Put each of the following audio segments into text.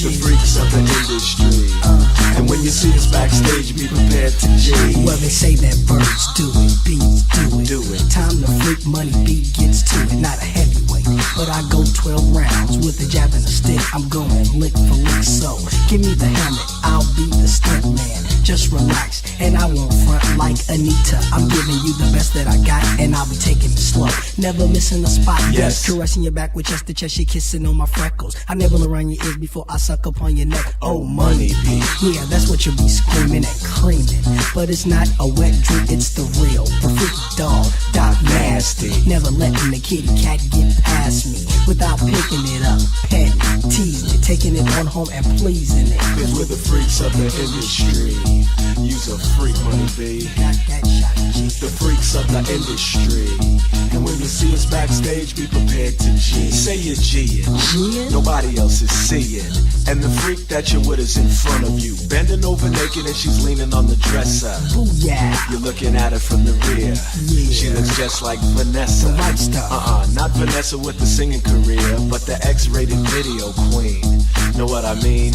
The freaks of the industry. And when you see us backstage, be prepared to G. Well, they say that birds do it, bees do it. Time to freak, money beat gets to it. Not a heavyweight, but I go 12 rounds with a jab and a stick. I'm going lick for lick, so give me the helmet, I'll be the stunt man. Just relax, and I won't front like Anita. I'm giving you the best that I got, and I'll be taking it slow. Never missing a spot, yes. Caressing your back with chest to chest, she kissing on my freckles. I nibble around your ears before I suck upon your neck. Oh, money be. Yeah, that's what you'll be screaming and creaming. But it's not a wet dream, it's the real. The freaky dog, Doc Nasty. Never letting the kitty cat get past me without picking it up, petting, teasing it, taking it on home and pleasing it. Cause we're the freaks of the industry. Use a freak, money be. Got that shot, G. The freaks of the industry. And when you see us backstage, be prepared to G. Say you're G'ing, nobody else is seeing. And the freak that you're with is in front of you, bending over naked and she's leaning on the dresser. Booyah. You're looking at her from the rear. Yeah. She looks just like Vanessa. The right stuff. Not Vanessa with the singing career, but the X-rated video queen. Know what I mean?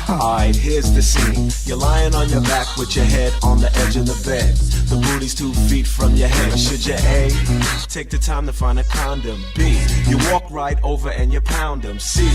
Alright, here's the scene. You're lying on your back with your head on the edge of the bed. The booty's 2 feet from your head. Should you A, take the time to find a condom? B, you walk right over and you pound them. C,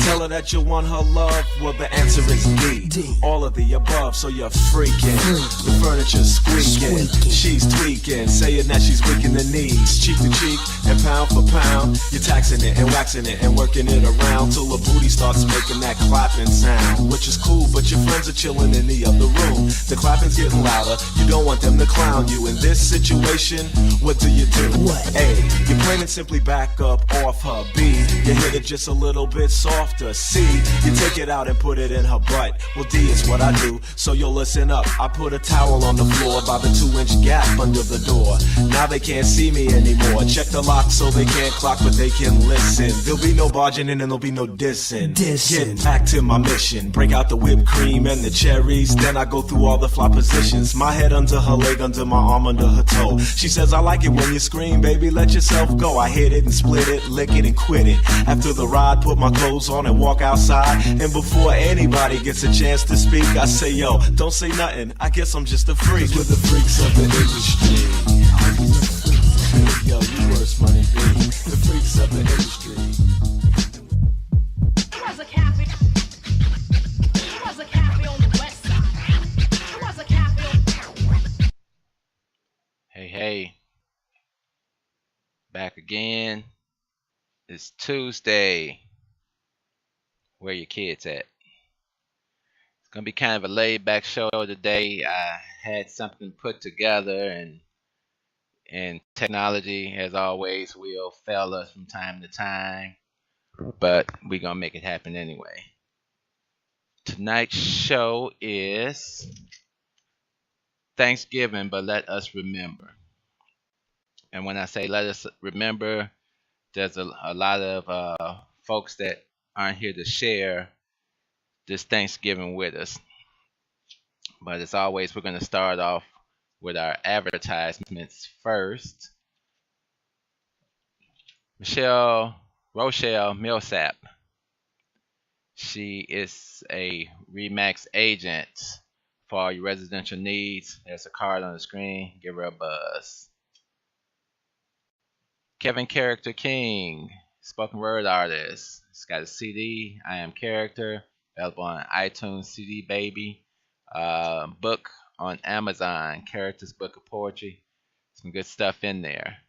tell her that you want her love. Well, the answer is D. All of the above, so you're freaking. The furniture's squeaking. She's tweaking, saying that she's weak in the knees. Cheek to cheek and pound for pound. You're taxing it and waxing it and working it around till the booty starts making that clapping sound. Which is cool, but your friends are chilling in the other room. The clapping's getting louder. You don't want them to clown you. In this situation, what do? What? A, you plain and simply back up off her. B, you hit it just a little bit softer. C, you take it out and put it in her butt. Well, D is what I do, so you'll listen up. I put a towel on the floor by the 2-inch gap under the door. Now they can't see me anymore. Check the lock so they can't clock, but they can listen. There'll be no barging in and there'll be no dissing. Get back to my mission. Break out the whipped cream and the cherries. Then I go through all the fly positions. My head under her leg, under my arm, under her toe. She says, I like it when you scream, baby, let yourself go. I hit it and split it, lick it and quit it. After the ride, put my clothes on and walk outside. And before anybody gets a chance to speak, I say, yo, don't say nothing, I guess I'm just a freak. We're the freaks of the industry. Yo, you worse, money B. The freaks of the industry. It was a cafe. It was a cafe on the west side. It was a cafe on... Hey, back again. It's Tuesday. Where your kids at? It's gonna be kind of a laid-back show today. I had something put together, and technology, as always, will fail us from time to time, but we're gonna make it happen anyway. Tonight's show is Thanksgiving, but let us remember. And when I say let us remember, there's a lot of folks that aren't here to share this Thanksgiving with us. But as always, we're going to start off with our advertisements first. Rochelle Millsap. She is a RE/MAX agent for all your residential needs. There's a card on the screen. Give her a buzz. Kevin Character King, spoken word artist. He's got a CD, I Am Character, available on iTunes, CD Baby. Book on Amazon, Characters Book of Poetry. Some good stuff in there.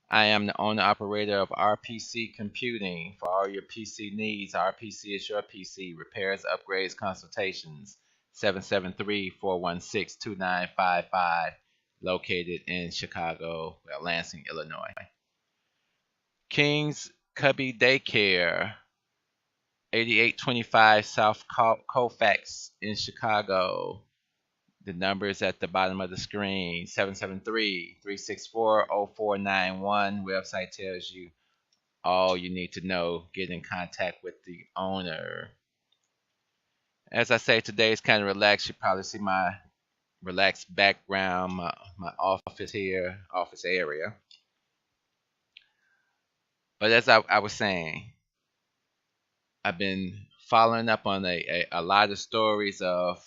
I am the owner operator of RPC Computing. For all your PC needs, RPC is your PC. Repairs, upgrades, consultations. 773-416-2955. Located in Chicago, Lansing, Illinois. King's Cubby Daycare. 8825 South Colfax in Chicago. The number is at the bottom of the screen. 773-364-0491. Website tells you all you need to know. Get in contact with the owner. As I say, today is kind of relaxed. You probably see my relaxed background, my office here, office area. But as I was saying, I've been following up on a lot of stories of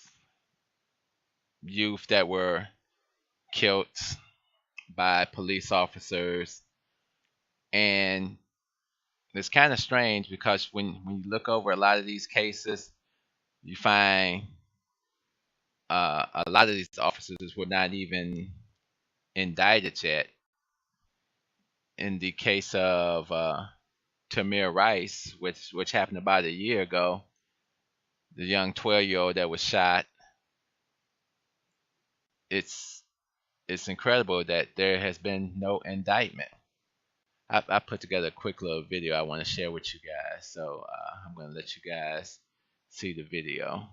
youth that were killed by police officers, and it's kind of strange because when you look over a lot of these cases, you find a lot of these officers were not even indicted yet. In the case of Tamir Rice, which happened about a year ago, the young 12-year-old that was shot, it's incredible that there has been no indictment. I put together a quick little video I want to share with you guys, so I'm going to let you guys see the video.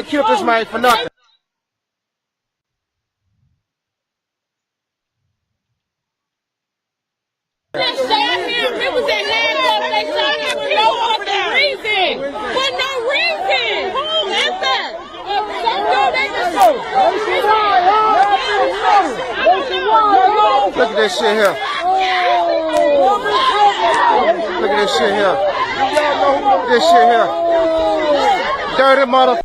Killed this man for nothing. They shot him. He was in handcuffs. They shot him for no fucking reason. For no reason. Who is that? Some dude they just Look at this shit here. Look at this shit here. Look at this shit here. Dirty mother.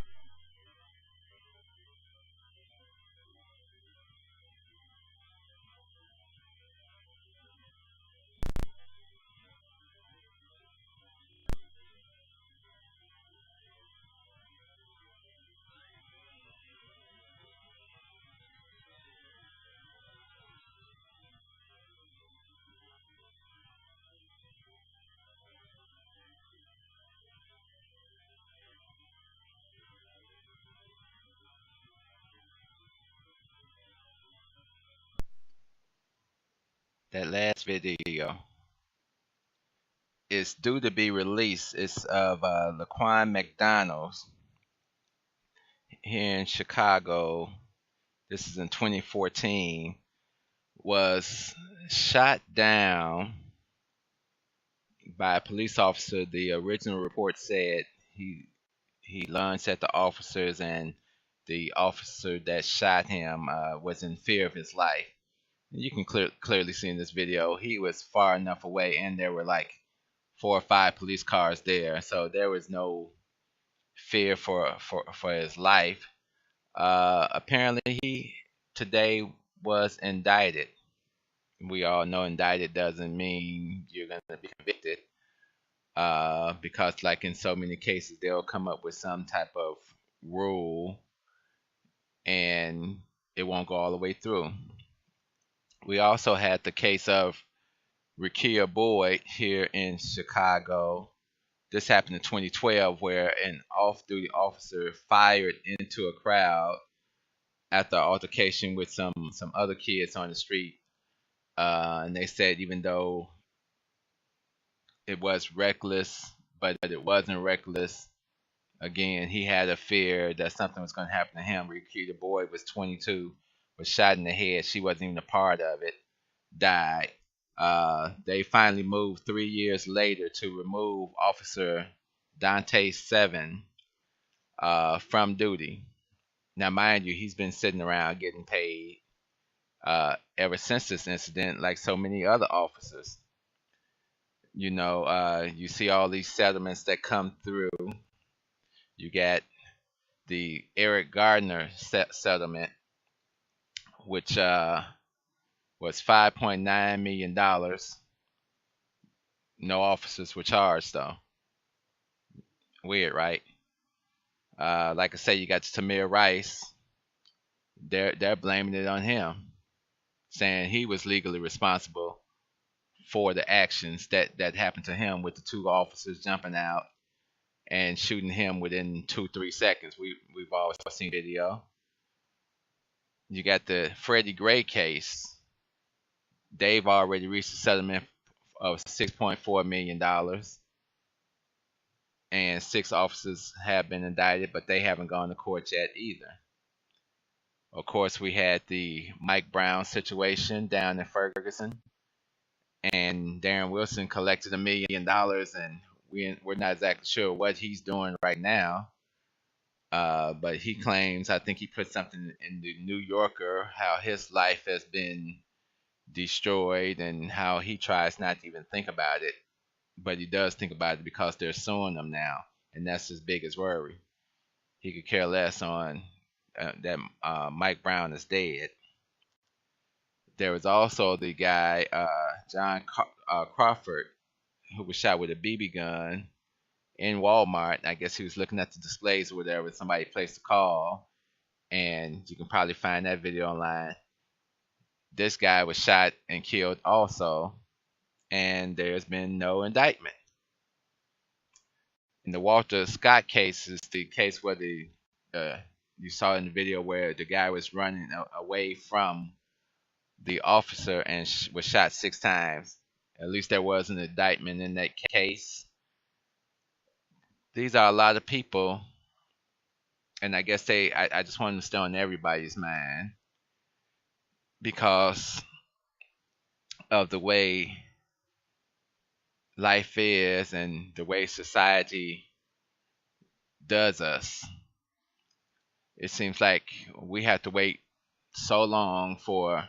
That last video is due to be released. It's of Laquan McDonald here in Chicago. This is in 2014. Was shot down by a police officer. The original report said he lunged at the officers, and the officer that shot him was in fear of his life. You can clearly see in this video he was far enough away, and there were like 4 or 5 police cars there, so there was no fear for his life. Apparently he today was indicted. We all know indicted doesn't mean you're going to be convicted, because like in so many cases they'll come up with some type of rule and it won't go all the way through. We also had the case of Rekia Boyd here in Chicago. This happened in 2012, where an off-duty officer fired into a crowd after an altercation with some other kids on the street. And they said even though it was reckless, but it wasn't reckless. Again, he had a fear that something was going to happen to him. Rekia Boyd was 22. Was shot in the head. She wasn't even a part of it. Died. They finally moved 3 years later to remove Officer Dante Seven from duty. Now, mind you, he's been sitting around getting paid ever since this incident, like so many other officers. You know, you see all these settlements that come through. You got the Eric Gardner settlement, which was $5.9 million. No officers were charged though. Weird, right? Like I say, you got Tamir Rice. They're blaming it on him, saying he was legally responsible for the actions that happened to him, with the 2 officers jumping out and shooting him within 2-3 seconds. We've all seen video. You got the Freddie Gray case. They've already reached a settlement of $6.4 million. And 6 officers have been indicted, but they haven't gone to court yet either. Of course, we had the Mike Brown situation down in Ferguson, and Darren Wilson collected $1 million, and we're not exactly sure what he's doing right now. But he claims, I think he put something in the New Yorker, how his life has been destroyed and how he tries not to even think about it. But he does think about it because they're suing him now, and that's his biggest worry. He could care less on that Mike Brown is dead. There was also the guy, John Crawford, who was shot with a BB gun in Walmart. I guess he was looking at the displays or whatever. Somebody placed a call, and you can probably find that video online. This guy was shot and killed also, and there's been no indictment. In the Walter Scott case is the case where you saw in the video where the guy was running away from the officer and was shot 6 times. At least there was an indictment in that case. These are a lot of people, and I guess I just want them to stay on everybody's mind because of the way life is and the way society does us. It seems like we have to wait so long for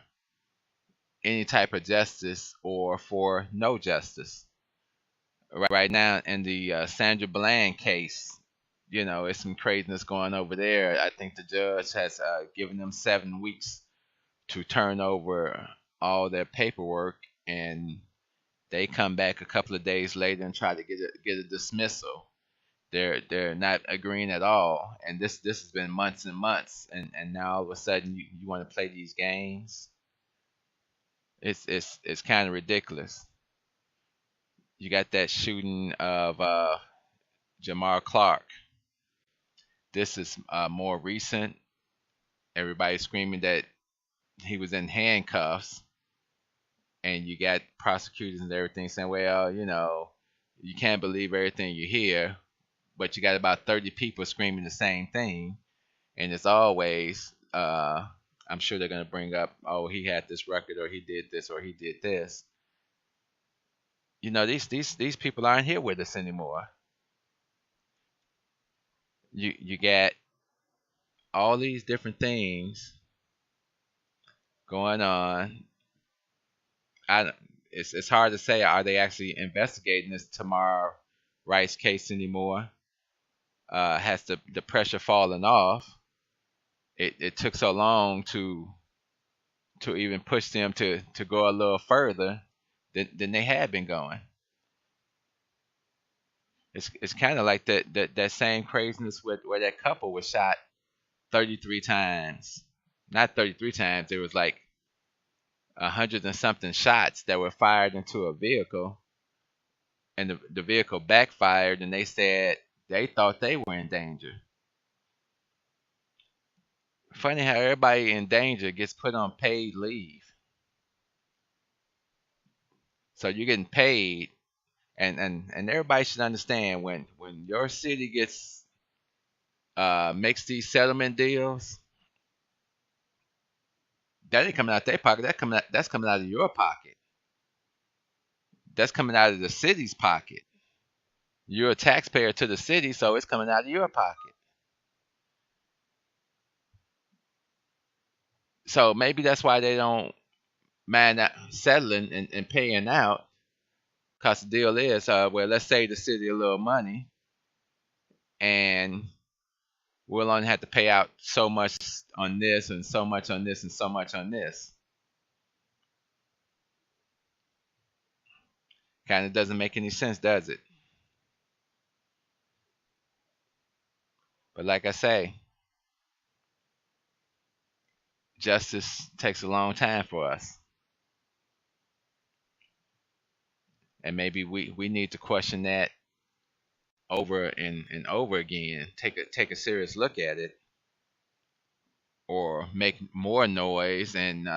any type of justice or for no justice. Right now, in the Sandra Bland case, it's some craziness going over there. I think the judge has given them 7 weeks to turn over all their paperwork, and they come back a couple of days later and try to get a dismissal. They're not agreeing at all, and this has been months and months, and now all of a sudden you want to play these games. It's kind of ridiculous. You got that shooting of Jamar Clark. This is more recent. Everybody's screaming that he was in handcuffs, and you got prosecutors and everything saying, well, you can't believe everything you hear, but you got about 30 people screaming the same thing, and it's always, I'm sure they're going to bring up, oh, he had this record, or he did this, or he did this. These people aren't here with us anymore. You got all these different things going on. It's hard to say, are they actually investigating this Tamar Rice case anymore? Has the pressure fallen off? It took so long to even push them to go a little further than they had been going. It's kind of like that same craziness where that couple was shot 33 times. Not 33 times. There was like 100 and something shots that were fired into a vehicle, and the vehicle backfired, and they said they thought they were in danger. Funny how everybody in danger gets put on paid leave. So you're getting paid, and everybody should understand when your city makes these settlement deals, that ain't coming out their pocket. That's coming out of your pocket. That's coming out of the city's pocket. You're a taxpayer to the city, so it's coming out of your pocket. So maybe that's why they don't mind not settling and paying out, because the deal is, well, let's save the city a little money, and we'll only have to pay out so much on this and so much on this and so much on this. Kind of doesn't make any sense, does it? But like I say, justice takes a long time for us. And maybe we need to question that over and over again. Take a serious look at it, or make more noise. And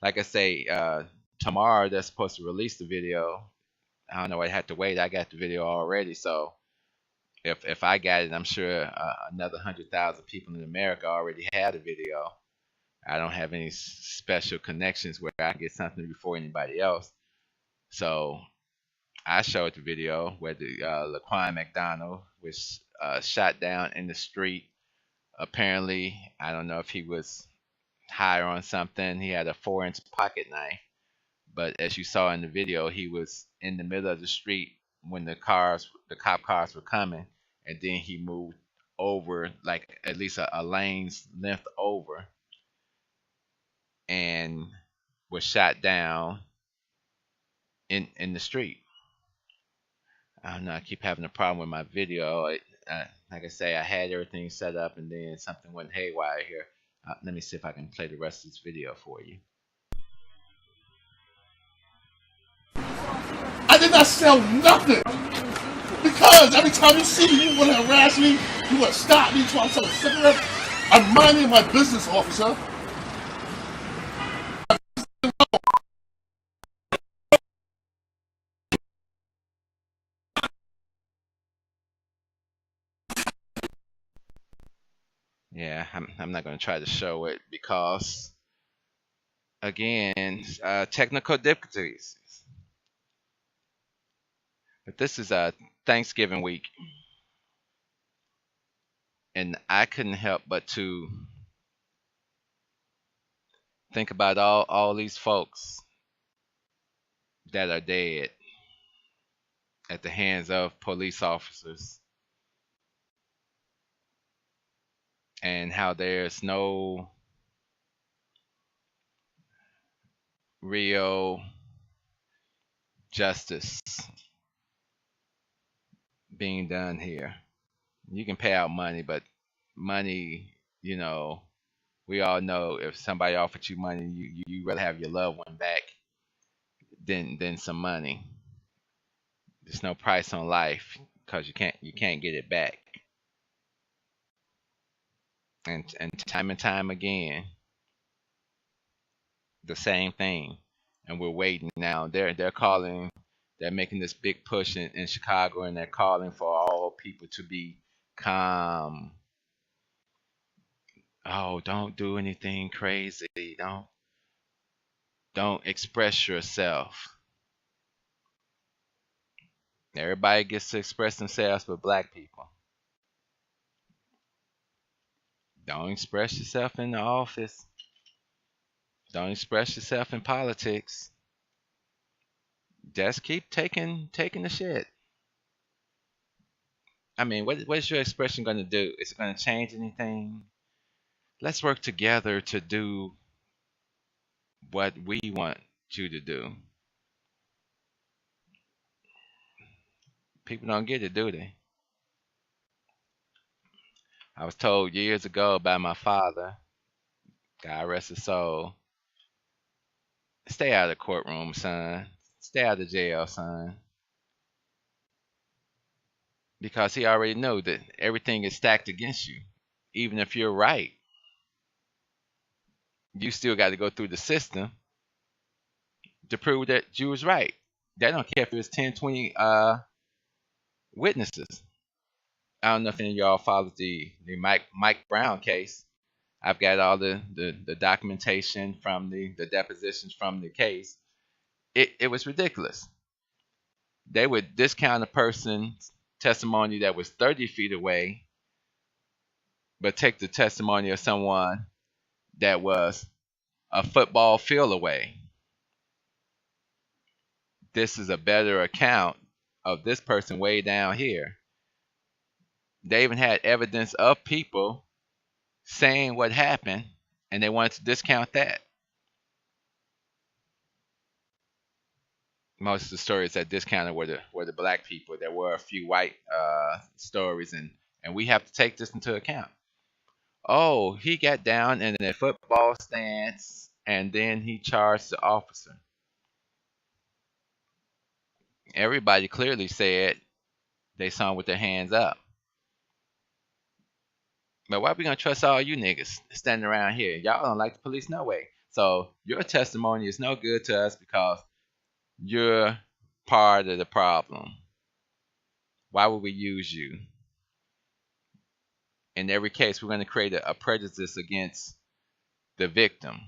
like I say, tomorrow they're supposed to release the video. I don't know. I had to wait. I got the video already, so if I got it, I'm sure another 100,000 people in America already had the video. I don't have any special connections where I can get something before anybody else. So I showed the video where the Laquan McDonald was shot down in the street. Apparently, I don't know if he was high on something. He had a 4-inch pocket knife. But as you saw in the video, he was in the middle of the street when the cop cars were coming, and then he moved over like at least a lane's length over and was shot down in the street. I don't know. I keep having a problem with my video. Like I say, I had everything set up, and then something went haywire here. Let me see if I can play the rest of this video for you. I did not sell nothing. Because every time you see me, you want to harass me, you want to stop me, trying to sell a cigarette. I'm minding my business, officer. Yeah, I'm not going to try to show it because, again, technical difficulties. But this is Thanksgiving week, and I couldn't help but to think about all these folks that are dead at the hands of police officers, and how there's no real justice being done here. You can pay out money, but money, we all know if somebody offered you money, you rather have your loved one back than some money. There's no price on life because you can't get it back. And time again, the same thing. And we're waiting now. They're calling. They're making this big push in Chicago, and they're calling for all people to be calm. Oh, don't do anything crazy. Don't express yourself. Everybody gets to express themselves, but black people. Don't express yourself in the office. Don't express yourself in politics. Just keep taking the shit. I mean, what's your expression going to do? Is it going to change anything? Let's work together to do what we want you to do. People don't get it, do they? I was told years ago by my father, God rest his soul, stay out of the courtroom, son. Stay out of jail, son. Because he already knew that everything is stacked against you. Even if you're right, you still got to go through the system to prove that you was right. They don't care if it was 10, 20 witnesses. I don't know if any of y'all followed the Mike Brown case. I've got all the documentation from the depositions from the case. It was ridiculous. They would discount a person's testimony that was 30 feet away, but take the testimony of someone that was a football field away. This is a better account of this person way down here. They even had evidence of people saying what happened, and they wanted to discount that. Most of the stories that discounted were the black people. There were a few white stories, and we have to take this into account. Oh, he got down in a football stance, and then he charged the officer. Everybody clearly said they saw him with their hands up. But why are we going to trust all you niggas standing around here? Y'all don't like the police no way. So your testimony is no good to us because you're part of the problem. Why would we use you? In every case, we're going to create a prejudice against the victim.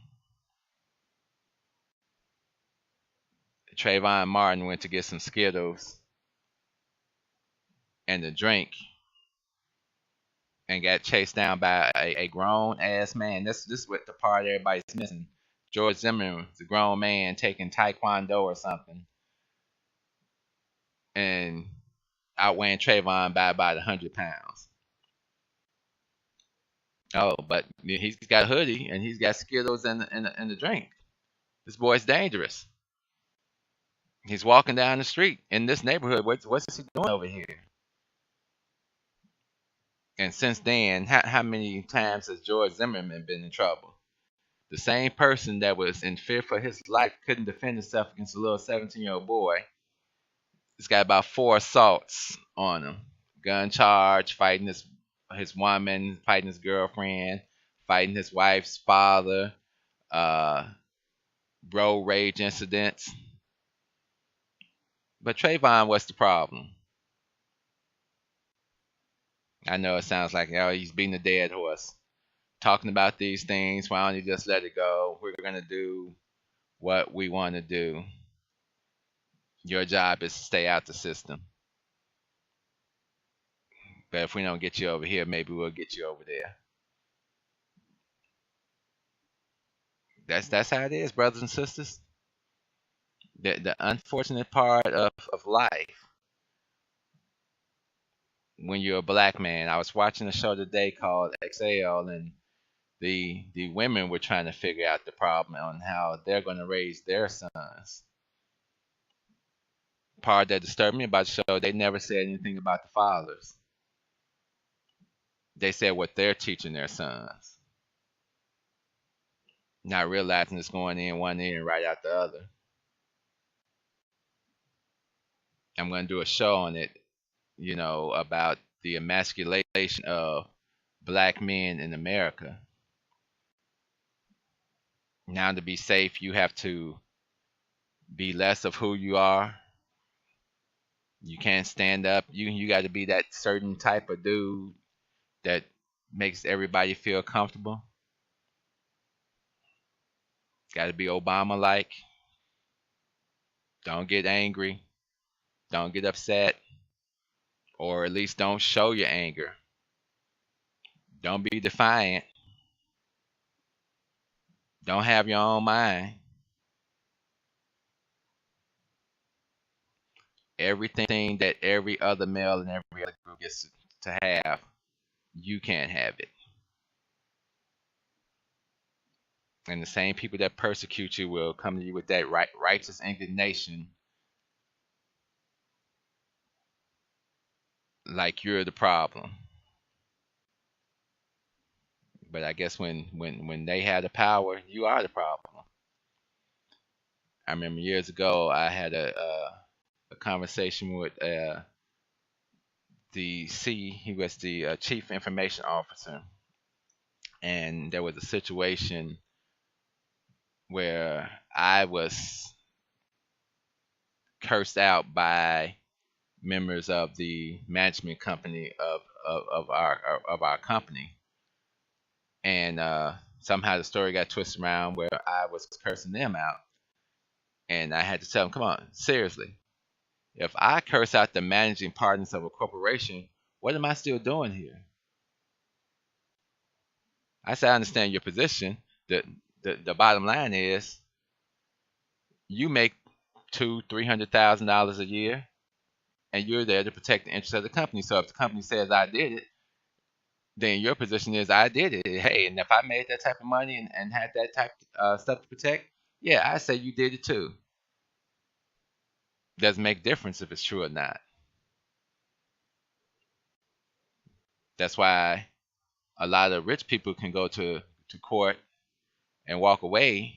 Trayvon Martin went to get some Skittles and a drink and got chased down by a grown ass man. This is what the part everybody's missing. George Zimmerman was a grown man taking Taekwondo or something and outweighing Trayvon by about 100 pounds. Oh, but he's got a hoodie and he's got Skittles and the drink. This boy's dangerous. He's walking down the street in this neighborhood. What's he doing over here? And since then, how many times has George Zimmerman been in trouble? The same person that was in fear for his life couldn't defend himself against a little 17-year-old boy. He's got about 4 assaults on him. Gun charge, fighting his woman, fighting his girlfriend, fighting his wife's father, road rage incidents. But Trayvon, what's the problem? I know it sounds like, he's beating a dead horse. Talking about these things, why don't you just let it go? We're going to do what we want to do. Your job is to stay out the system. But if we don't get you over here, maybe we'll get you over there. That's how it is, brothers and sisters. The unfortunate part of life, when you're a black man. I was watching a show today called XL, and the women were trying to figure out the problem on how they're going to raise their sons. Part that disturbed me about the show, they never said anything about the fathers. They said what they're teaching their sons, not realizing it's going in one ear and right out the other. I'm going to do a show on it, about the emasculation of black men in America. Now, to be safe, you have to be less of who you are. You can't stand up. You got to be that certain type of dude that makes everybody feel comfortable. Got to be Obama-like. Don't get angry. Don't get upset. Or at least don't show your anger. Don't be defiant. Don't have your own mind. Everything that every other male in every other group gets to have, you can't have it. And the same people that persecute you will come to you with that righteous indignation, like you're the problem. But I guess when they had the power, you are the problem. I remember years ago I had a conversation with he was the chief information officer, and there was a situation where I was cursed out by members of the management company of our company, and somehow the story got twisted around where I was cursing them out, and I had to tell them, come on, seriously, if I curse out the managing partners of a corporation, what am I still doing here? I said, I understand your position. The bottom line is you make $200,000-$300,000 a year, and you're there to protect the interests of the company. So if the company says I did it, then your position is I did it. Hey, and if I made that type of money and had that type of stuff to protect, yeah, I say you did it too. Doesn't make a difference if it's true or not. That's why a lot of rich people can go to court and walk away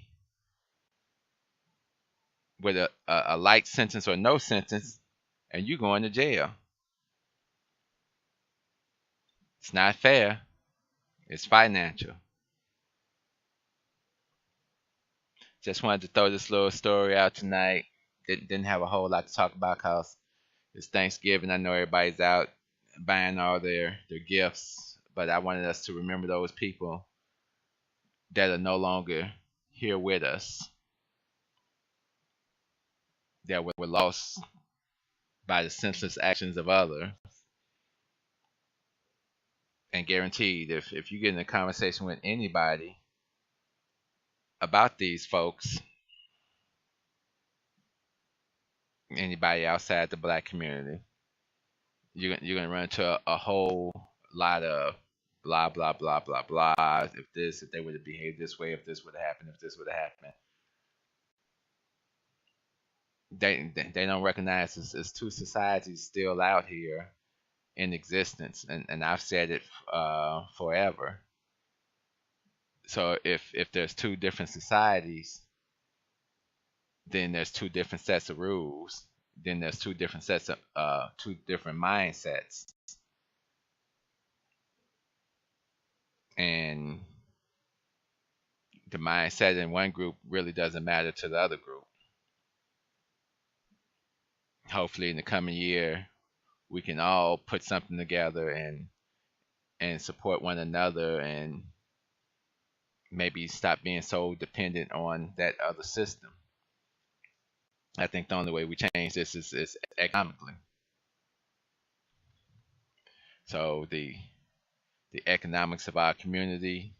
with a light sentence or no sentence, and you going to jail. It's not fair. It's financial. Just wanted to throw this little story out tonight. Didn't have a whole lot to talk about because it's Thanksgiving. I know everybody's out buying all their gifts, but I wanted us to remember those people that are no longer here with us, that were lost by the senseless actions of others. And guaranteed, if you get in a conversation with anybody about these folks, anybody outside the black community, you're gonna run into a whole lot of blah blah blah blah blah. If they would have behaved this way, if this would have happened, if this would have happened. They don't recognize there's two societies still out here in existence, and I've said it forever. So if there's two different societies, then there's two different sets of rules. Then there's two different sets of two different mindsets, and the mindset in one group really doesn't matter to the other group. Hopefully, in the coming year, we can all put something together and support one another, and maybe stop being so dependent on that other system. I think the only way we change this is economically. So the economics of our community,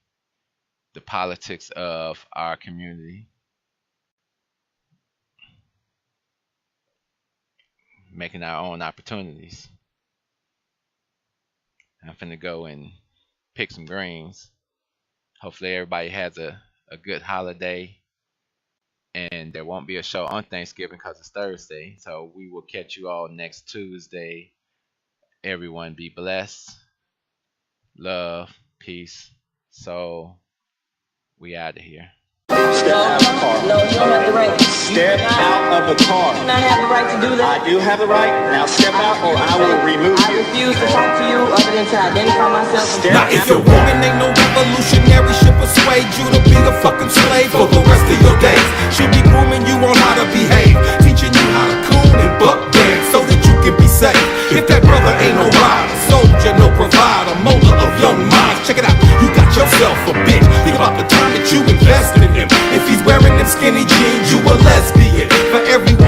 the politics of our community, making our own opportunities. I'm finna go and pick some greens. Hopefully everybody has a good holiday, and there won't be a show on Thanksgiving because it's Thursday. So we will catch you all next Tuesday. Everyone be blessed. Love, peace, soul. We out of here. Step out of the car. No, you don't have the right. Step out of the car. You do not have the right to do that. I do have the right. Now step out or I will remove I you. refuse to talk to you other than to identify myself. Now if your woman ain't no revolutionary, she'll persuade you to be a fucking slave for the rest of your days. She'll be grooming you on how to behave, teaching you how to coon and buck dance so that you can be safe. If that brother ain't no rider, soldier, no provider, molder of young minds, check it out, you got yourself a bitch. Think about the time that you invested in him. If he's wearing them skinny jeans, you a lesbian. For every 100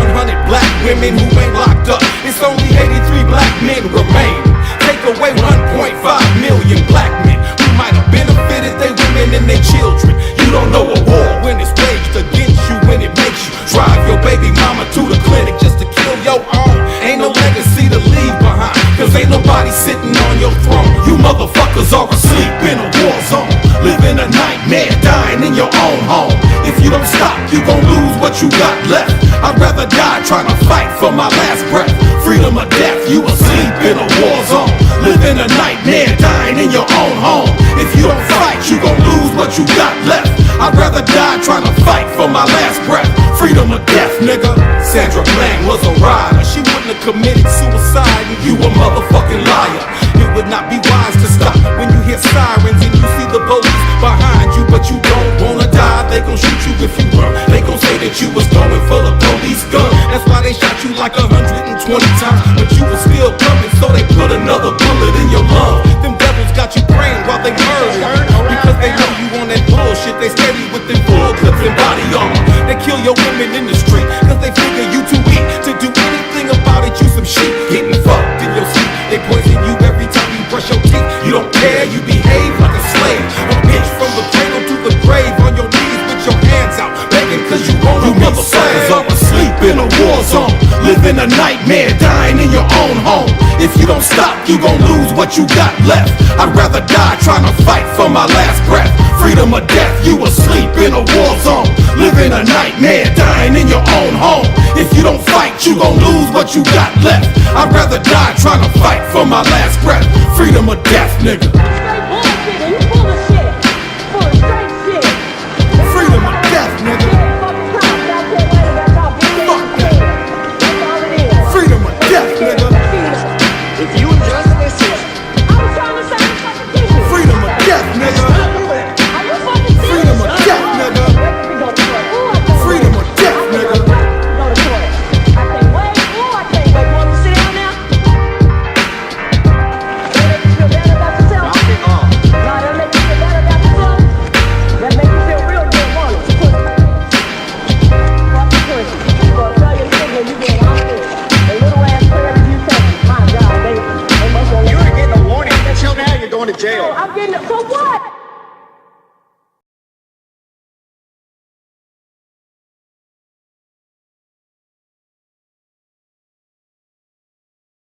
black women who ain't locked up, it's only 83 black men remain. Take away 1.5 million black men who might have benefited their women and their children. You don't know a war when it's waged against you, when it makes you drive your baby mama to the clinic just to kill your own. Ain't no legacy to leave behind, cause ain't nobody sitting on your throne. You motherfuckers are asleep in a war zone, living a nightmare, dying in your own home. If you don't stop, you gon' lose what you got left. I'd rather die trying to fight for my last breath. Freedom or death, you asleep in a war zone, living a nightmare, dying in your own home. If you don't fight, you gon' lose what you got left. I'd rather die trying to fight for my last breath. Freedom or death, nigga. Sandra Bland was a rider. She wouldn't have committed suicide, and you a motherfucking liar. It would not be wise to stop when you hear sirens and you see the police behind you, but you don't wanna die. They gon' shoot you if you run. They gon' say that you was going for the police gun. That's why they shot you like 120 times, but you was still coming, so they put another bullet in your lung. Them devils got you praying while they murder, because they know you on that bullshit. They steady with them bull clips and body armor. They kill your women in the street, cause they figure you too weak to do anything about it. You some shit, getting fucked in your sleep. They poison you every time you brush your teeth. You don't care, you behave like a slave. A bitch from the cradle to the grave, on your knees with your hands out, begging cause you wanna be motherfuckers are asleep in a war zone, living a nightmare, dying in your own home. If you don't stop, you gon' lose what you got left. I'd rather die trying to fight for my last breath. Freedom or death, you asleep in a war zone, living a nightmare, dying in your own home. If you don't fight, you gon' lose what you got left. I'd rather die trying to fight for my last breath. Freedom or death, nigga.